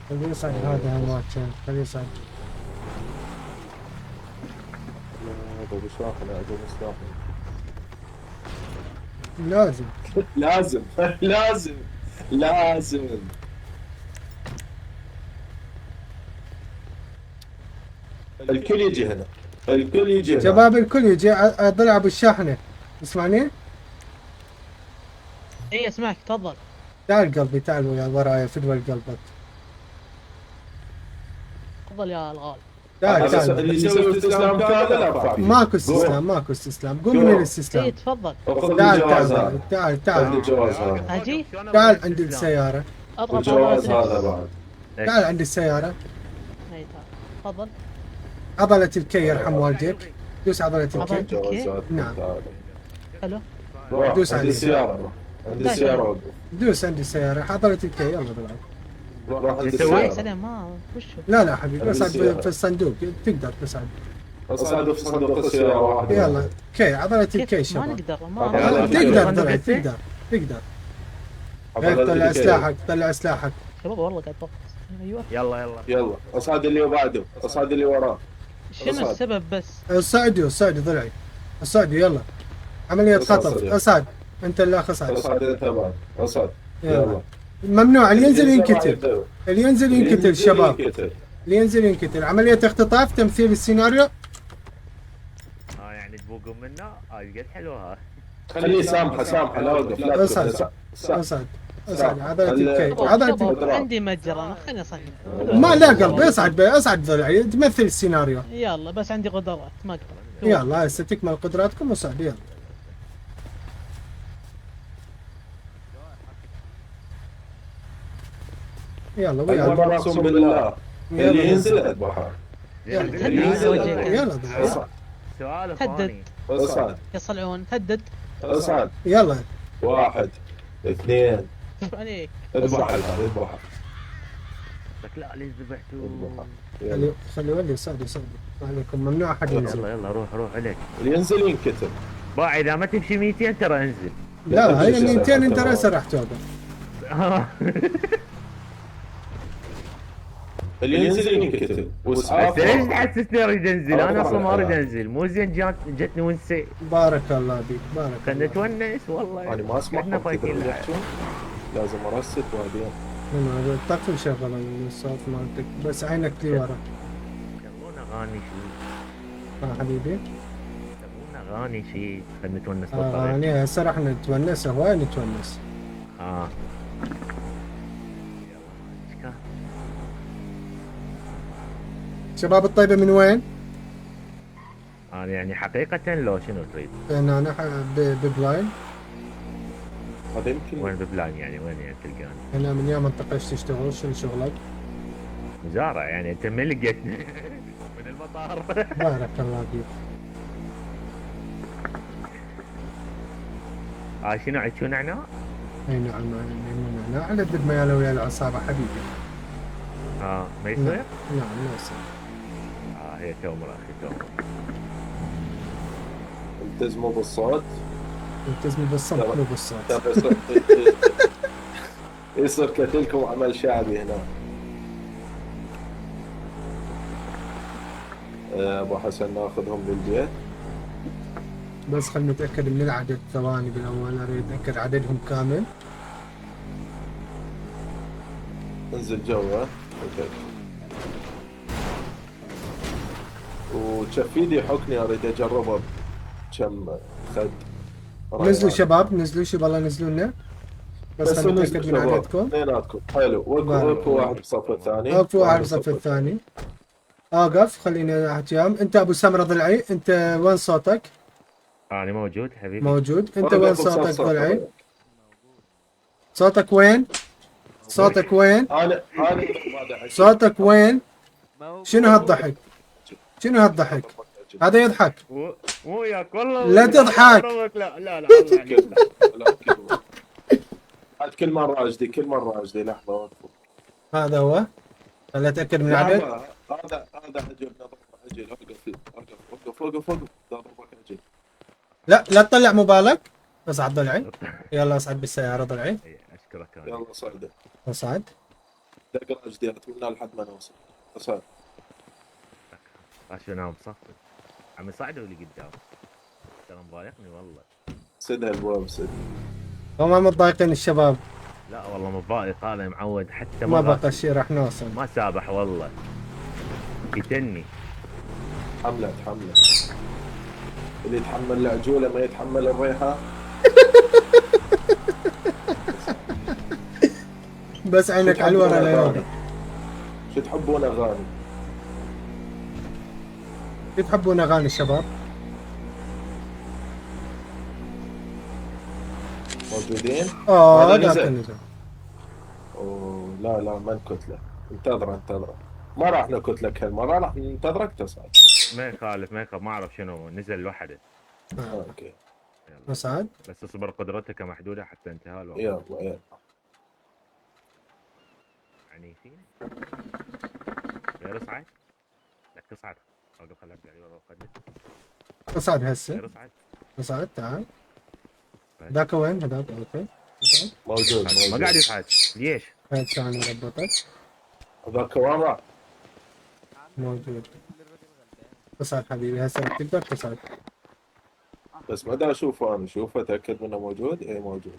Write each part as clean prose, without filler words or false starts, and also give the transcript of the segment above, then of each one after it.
خليه يصعد هذا همات كان خليه يصعد. ابو شاحن ابو مصطفى. لازم. لازم لازم لازم. الكل يجي هنا، الكل يجي هنا. شباب الكل يجي ضلع ابو الشاحنه. تسمعني؟ اي اسمعك تفضل. تعال قلبي تعال ويا ورايا فدوى قلبك. تفضل يا الغالي. تعال هذا تعال. اللي يسوي استسلام كامل ارفع فيه. ماكو استسلام ماكو استسلام. قوم من اي الاستسلام. تفضل. خذ تعال الجواز تعال هذا، تعال خذ تعال الجواز هذا، اجي تعال عند السيارة. اضغط والجواز على هذا بعد. تعال عند السيارة. اي تعال تفضل. عضلة الكي يرحم والديك. دوس عضلة عضلة الكي. جوازات. نعم. حلو. روح دوس عند عليه. السيارة، روح عند لا، السيارة لا. وقف. دوس عند السيارة عضلة الكي يلا بالعب. روح عند سوي السيارة. سلام ما وش هو؟ لا لا حبيبي عند اصعد السيارة. في الصندوق تقدر تصعد. اصعد في صندوق السيارة واحد. يلا كي عضلة الكي كيف ما شباب. نقدر عضلة الكي. تقدر صندوق ضلع الكي؟ تقدر تقدر. عضلة هيك طلع الكي. سلاحك طلع سلاحك. شباب والله قاعد ضغط. ايوه. يلا يلا اصعد اللي بعده، اصعد اللي وراه. شنو أصعد. السبب بس؟ اصعدوا اصعدوا ضلعي. اصعدوا يلا. عملية اصعد خطف صديق. اصعد. انت الاخ اصعد. اصعد انت بعد، اصعد. يلا. يلا. ممنوع اللي ينزل راح ينقتل. يبدأ. اللي ينزل ينقتل ينزل شباب. ينقتل. اللي ينزل ينقتل. عملية اختطاف تمثيل السيناريو. يعني تبوقون منه قد حلوه ها. خليه سامحه سامحه لا وقف لا اصعد تقف. اصعد اصعد عضلة الكي شباب عضلة شباب عندي متجر انا خليني اصحح. ما لا قلبي اصعد اصعد ضلعي تمثل السيناريو. يلا بس عندي قدرات ما اقدر. يلا هسه تكمل قدراتكم وصعد يلا. يلا ويا أكبر اقسم بالله اللي ينزل اذبحه. يلا يلا ضلعي. سؤال هدد. ثاني. اصعد يصلعون هدد. اصعد. يلا واحد اثنين شوف عليك. اذبح الآن اذبحه. لك لا ليش ذبحتوا؟ اذبحه. يلا. خلي ولي يصعدوا يصعدوا. عليكم ممنوع احد ينزل. يلا روح عليك. اللي ينزل ينكتب. باع اذا ما تمشي 200 ترى انزل. لا هي 200 انت راسا راح توقف. اللي ينزل ينكتب بس واسعاف. ليش تحسسني اريد انزل؟ انا اصلا ما اريد انزل، مو زين جتني ونسي. بارك الله بك بارك كنا الله. نتونس والله. انا ما اسمع قعدنا كذا فايتين اللي لعب. يحكون. لازم ارست بعدين. هذا الطقم شغل الصوت مالتك بس عينك لي ورا. يبون اغاني شيء، حبيبي. يبون اغاني شيء، خلينا نتونس آه بالطريقة. يعني هسه راح نتونس هواي نتونس. اه شباب الطيبة من وين؟ انا يعني حقيقة لو شنو تريد؟ انا ببلاين. هذا يمكن وين ببلان يعني وين يعني تلقاني؟ انا من يا منطقة ايش تشتغل شنو شغلك؟ مزارع يعني انت من لقيتني؟ من المطار. بارك الله فيك. شنو عاد شو نعناع؟ اي نعم انا على قد ما يا ويا العصابة حبيبي. ما يصير؟ نعم ما يصير. هي تؤمر اخي تؤمر. التزموا بالصوت. التزموا بالصمت مو بالصوت. ترى يصير كتلكم عمل شعبي هنا. ابو حسن ناخذهم للبيت. بس خلينا نتأكد من العدد ثواني بالاول اريد اتأكد عددهم كامل. انزل جوا. اوكي. وشفيدي حكني اريد اجربه كم خد. نزلوا شباب نزلوا شباب الله نزلوا لنا. بس خلينا نتأكد من عددكم. اثنيناتكم حلو. وقفوا واحد بصف الثاني. وقفوا واحد بالصف الثاني. اوقف خليني احكيهم. انت ابو سمرة ضلعي انت وين صوتك؟ انا موجود حبيبي. موجود. انت وين صوتك ضلعي؟ صوتك وين؟ صوتك وين؟ انا صوتك وين؟ شنو هالضحك؟ شنو هالضحك؟ هذا يضحك. مو وياك والله. لا تضحك. لا لا لا. عاد كل مرة اجدي كل مرة اجدي. لحظة وقفوا. هذا هو. خليني اتاكد من العدد. هذا عجل نظرة عجل. وقف ضربك عجل. لا لا تطلع موبايلك. اصعد ضلعي. يلا اصعد بالسيارة ضلعي. اشكرك. يلا صعده. اصعد. دقرة جديدة منها لحد ما نوصل. صار عشان انام صفر. عم يصعدوا لي قدام. ترى مضايقني والله. سدها البواب سد. هم متضايقين الشباب. لا والله مضايق، هذا معود حتى ما مرة بقى شيء راح نوصل. ما سابح والله. يتني. حملة حملة. اللي يتحمل العجولة ما يتحمل الريحة. بس عينك على الورا اليوم. شو تحبون اغاني؟ تحبون اغاني الشباب؟ موجودين؟ اه هذا لا نزل. تنزل. أوه لا لا ما نكتله. انتظره. ما راح نكتلك هالمرة، راح ننتظرك تصعد. ما يخالف ما يخالف، ما اعرف شنو نزل لوحده. اوكي. يلا. مسعد؟ بس اصبر، قدرتك محدودة حتى انتهاء الوقت. يلا. عنيفين. غير صعد. لك تصعد. اوقف خليك يعني ورا وخليك. مسعد هسه. غير صعد. مسعد تعال. ذاك وين هذاك؟ اوكي. موجود. ما قاعد يصعد. ليش؟ هاي كان ربطك. هذاك وين راح؟ موجود. مسعد حبيبي هسه تقدر تصعد. بس ما دا اشوفه انا، شوفه اتاكد منه موجود. اي موجود.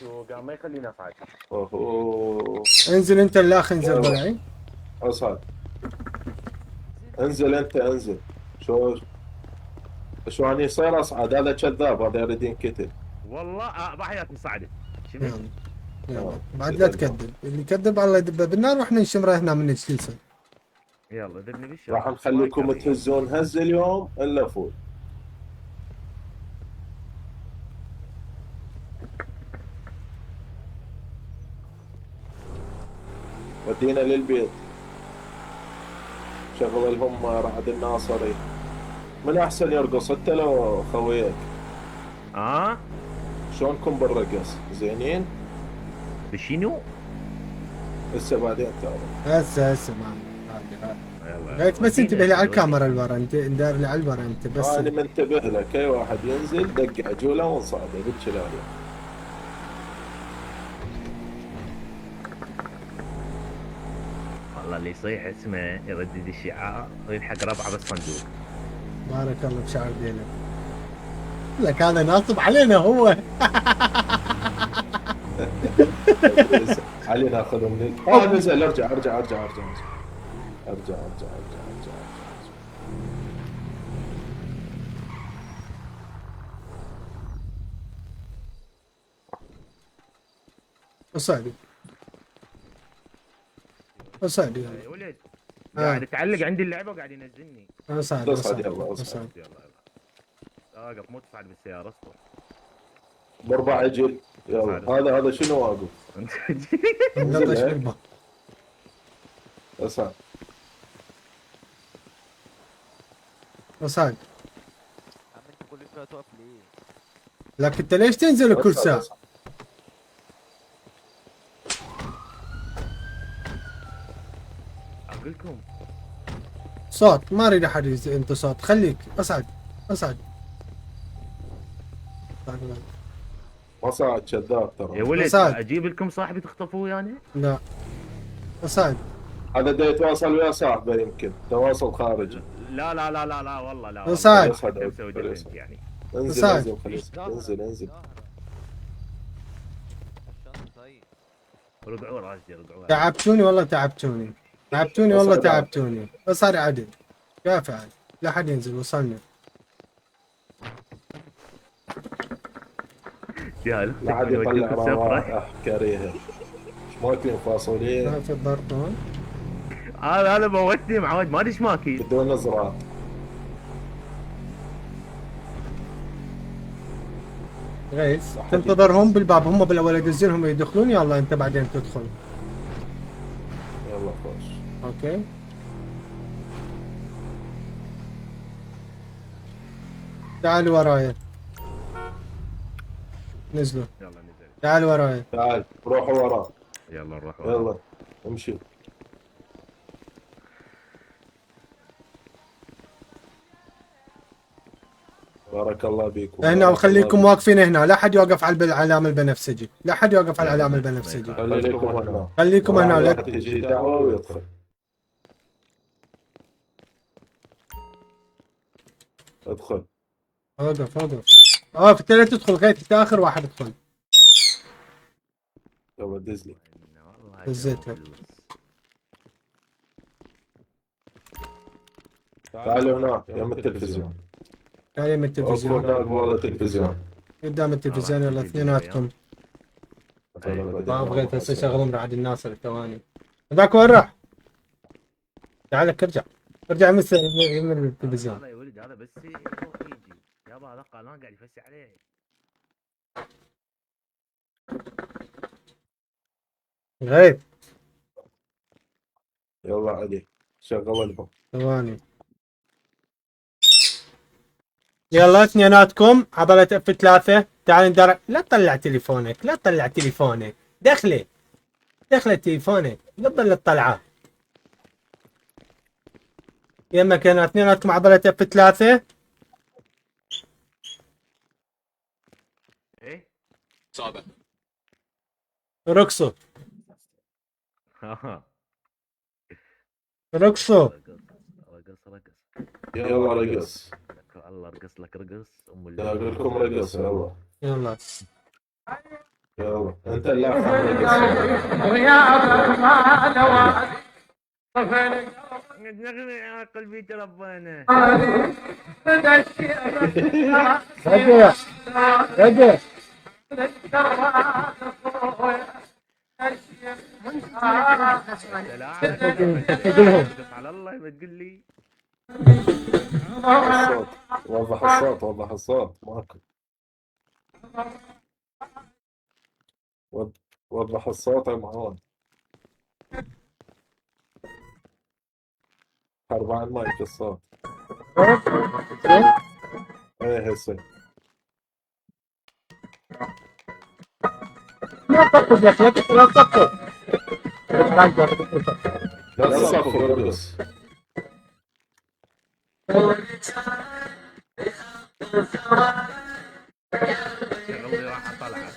شو قام ما يخليني اصعد. اوه انزل انت الاخ انزل ضلعي. اصعد. انزل انت انزل. شو اني يصير اصعد؟ هذا كذاب، هذا يريد ينكتب. والله بحياتي صعدت. شفت؟ يلا بعد لا تكذب، اللي يكذب الله يدبه بالنار واحنا نشمره هنا من الجلسه. يلا ذبني بالشارع. راح نخليكم تهزون هز اليوم الا فول. ودينا للبيت. شغل الهم رعد الناصري. من احسن يرقص انت لو خويك؟ شلونكم بالرقص؟ زينين؟ بشنو؟ هسه بعدين تعرف. هسه ما يلا. غيت بس انتبه لي على الكاميرا اللي ورا، انت دار لي على الورا انت بس. انا منتبه لك، اي واحد ينزل دق عجوله ونصعده بالشلاليه. والله اللي يصيح اسمه يردد الشعار ويلحق ربعه بالصندوق. بارك الله بشعر دينك. لك هذا ناصب علينا هو. علي ناخذه من نزل. ارجع. اصعد يا ولد قاعد يتعلق عندي اللعبه وقاعد ينزلني. اصعد يلا يلا واقف مو تصعد بالسياره اصبر. باربع عجل. يلا هذا شنو واقف؟ اصعد. اصعد. لك انت ليش تنزل كل ساعه؟ اقول لكم صوت ما اريد احد انت صوت، خليك اصعد. ما صعد كذاب ترى. يا ولد صعد. اجيب لكم صاحبي تخطفوه يعني؟ لا اصعد. هذا دا يتواصل ويا صاحبه، يمكن تواصل خارجي. لا والله لا. صعد. مسوي ديفنت يعني. انزل انزل. رجعوا راسي. تعبتوني والله تعبتوني والله تعبتوني. صار عدل يا فعل لا حد ينزل وصلنا. يا لا حد يطلع روائح كريهه. ماكلين فاصولين. ما في البرطون. هذا موتني معود ما ادري ايش ماكي. بدون زراعه. غيث تنتظرهم بالباب، هم بالاول ادزلهم يدخلون. يلا انت بعدين تدخل. يلا خوش. اوكي تعالوا ورايا. نزلوا. يلا نزل. تعالوا ورايا. تعال روحوا وراه. يلا نروح. يلا امشي. بارك الله بيكم. هنا بارك وخليكم الله واقفين هنا، لا حد يوقف على العلامة البنفسجي، لا حد يوقف على العلامة بيكم. البنفسجي. خليكم هنا. خليكم هنا لا لا تجي دعوة ويدخل. ادخل. اوقف اوقف انت لا تدخل غيث، انت اخر واحد ادخل. يلا دز لي. والله دزيت لك. فلوس. تعالوا هنا يم التلفزيون. تعال من اكو التلفزيون، هناك ورا التلفزيون. قدام التلفزيون، يلا اثنيناتكم. ما بغيت هسه يشغلون بعد الناس الثواني. هذاك وين راح؟ تعال لك ارجع من التلفزيون. هذا يا ولد هذا بس يروح يجي يابا، هذا قناه قاعد يفسي عليه. غيث يلا علي شغل لهم. ثواني. يلا اثنيناتكم عبالة اف 3. تعال ندرب. لا تطلع تليفونك، دخله تليفونك قبل الطلعة. يمك هنا اثنيناتكم عبالة اف 3. ايه صعبة. رقصوا ها رقصوا. رقص يلا رقص. الله رقص لك رقص ام لا اقول لكم رقص. يلا يلا يلا انت اللي رقص. يا قلبي تربانا. رقص على الله ما تقول لي. الصوت وضح الصوت ماكو. وضح الصوت يا معون. حرب عن المايك الصوت. ايه هسه. لا ترقص يا اخي، لا ترقص. لا تصفق ارقص. شغلي راح اطلع.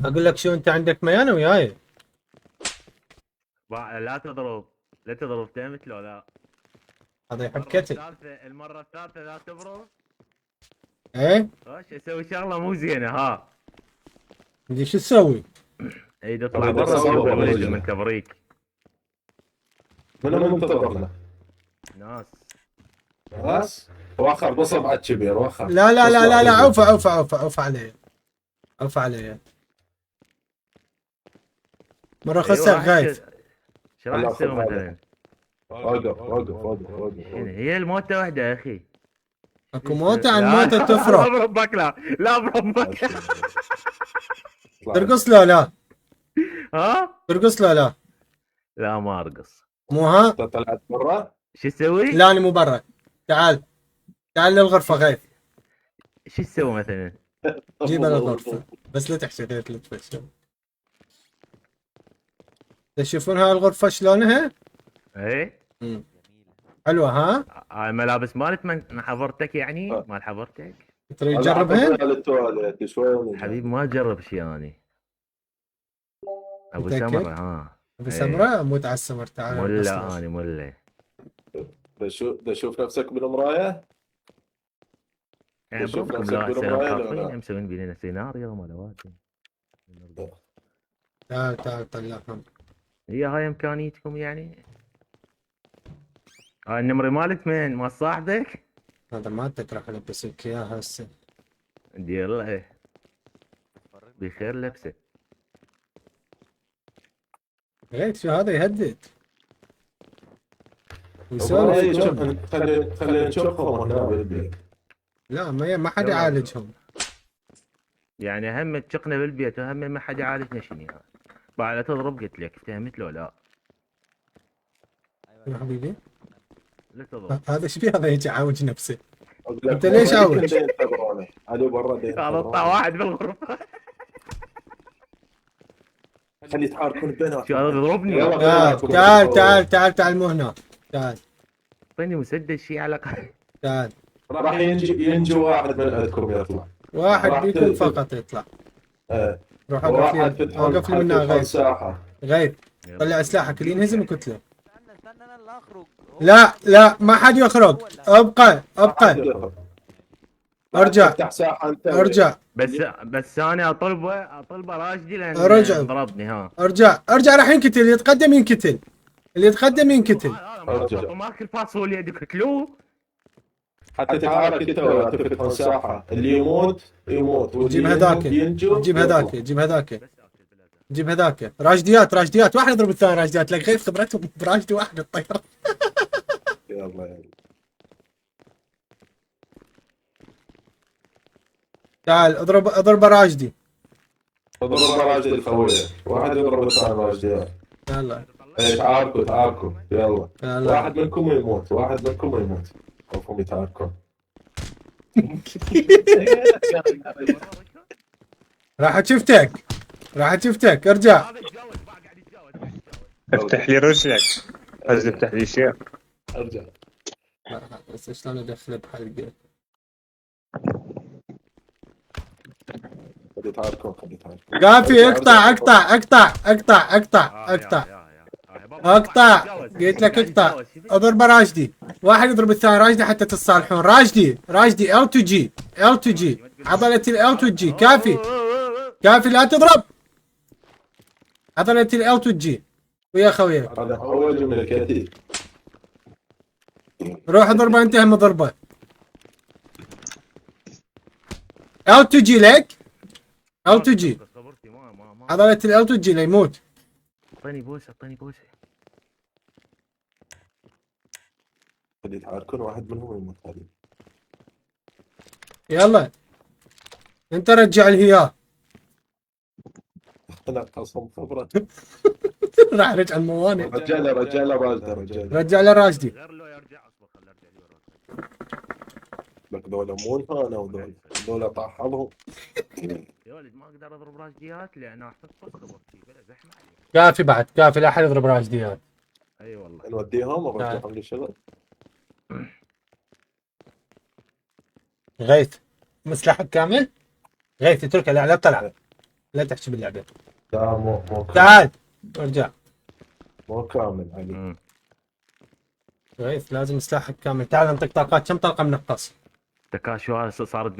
اقول لك شو، انت عندك ميانه وياي. لا تضرب تمت لو لا. هذا يحب كتل. المرة الثالثة لا تبرد. ايه ايش اسوي شغلة مو زينة ها. بدي شو تسوي؟ اي تطلع أبي برا أتصور وتقول بالرجل. من تبريك. من منتظرنا؟ ناس واخر بصب على الكبير واخر. لا عوف علي. مرة خسر غايث. شو راح الله تسوي يخليك. مثلا؟ وقف. شنو هي الموتة واحدة يا اخي. اكو موتة عن لا، موتة لا تفرق. بربك لا بربك. ترقص لا ها؟ ترقص لا لا ما ارقص. مو ها. انت طلعت برا؟ شو تسوي؟ لا انا مو برا. تعال للغرفة غايث. شو تسوي مثلا؟ جيبها للغرفة بس لا تحكي غير لا تفشل. تشوفون هاي الغرفة شلونها؟ ايه حلوة ها؟ هاي ملابس مالت من حضرتك يعني؟ مال حضرتك؟ تريد تجربها؟ للتواليت شوي. حبيبي ما اجرب شيء اني. ابو متأكد؟ سمرة ها. ابو إيه. سمراء موت على السمر. تعال ملا اني ملا. تشوف نفسك بالمراية؟ يعني شوف بربكم نفسك لا هسه بالمراية ولا خاطرين لا؟ مسوين بيننا سيناريو مالوات. تعال طلعهم. هي هاي امكانيتكم يعني؟ هاي النمرة مالت من؟ مال صاحبك؟ هذا مالتك راح البسك اياها هسه. دير له ايه. بخير لبسه. غيث شو هذا يهدد والله ويسولف. خلينا نشوفهم هنا بالبيت. لا ما حد يعالجهم. يعني هم تشقنا بالبيت وهم ما حد يعالجنا شنو هاي. بعد تضرب قلت لك فهمت لو لا؟ يا حبيبي لا تضرب. هذا ايش فيه؟ هذا يجي يعالج نفسه. أقول لك أنت ليش برا عاوج؟ يمكن ينتظرونه. علي برا هذا طلع واحد بالغرفة. خلي يتحاركون بينهم. شو هذا يضربني؟ يلا. تعال مو هنا. تعال اعطيني مسدس شيء على الاقل. تعال راح ينجي واحد من عندكم يطلع. واحد راح بيكون ت- فقط يطلع. ايه. روح واحد اوقف لي اوقف لي منها غيث. ساحة. غيث طلع سلاحك اللي ينهزم وكتله. استنى انا اللي اخرج. لا لا ما حد يخرج. ابقى ارجع تفتح ساحة انت. ارجع بس انا اطلبه راشدي لان رجع. ضربني ها. ارجع راح ينقتل. اللي يتقدم ينقتل. اللي يتقدم ينقتل. أرجع. ماكل فاصول يدك قتلوه. حتى تتحرك انت ولا تفتح ساحة. اللي يموت واللي جيب هذاك ينجو جيب هذاك جيب هذاك جيب هذاك. راشديات واحد يضرب الثاني راشديات. لك غير خبرتهم براشدي واحد الطيرة. يلا. تعال اضرب راشدي. اضرب راجل الخويه. واحد يضرب الثاني راجل. يلا ايش تعاركوا يلا. يلا واحد منكم يموت. خوفهم يتعاركون. راح شفتك ارجع. هذا يتجاوز قاعد يتجاوز. افتح لي رجلك. قصدي افتح لي شيء. ارجع. بس شلون ادخله بحلقه. خلي يتعاركون. قافي اقطع. قلت لك اقطع. اضرب راشدي. واحد يضرب الثاني راشدي حتى تتصالحون. راشدي L2G عضلة L2G. كافي لا تضرب. عضلة L2G ويا خويك. هذا اول جمله كثير. روح اضربه انت هم ضربه. L2G لك. L2G عضلة L2G ليموت. اعطيني بوسه. خلي يتعاركون. واحد منهم يموت. هذه يلا انت رجع الهياه. لا قسم خبره. راح رجع الموانئ. رجال رجع له راشدي. غير لو يرجع اصبر خليه يرجع لي ورا. لك ذولا مو هنا وذولا طاحهم. يا ولد ما اقدر اضرب راشديات لان احتفظ خبرتي بلا زحمه عليك. كافي بعد كافي. لا احد يضرب راشديات. اي والله. نوديهم ونرجعهم للشغل. غيث مسلحك كامل. غيث اتركها لا طلع. لا تحكي باللعبه. لا مو كامل. تعال ارجع. مو كامل علي. غيث لازم سلاحك كامل. تعال انطق طلقات. كم طلقه منقص؟ تكاشو هذا صارت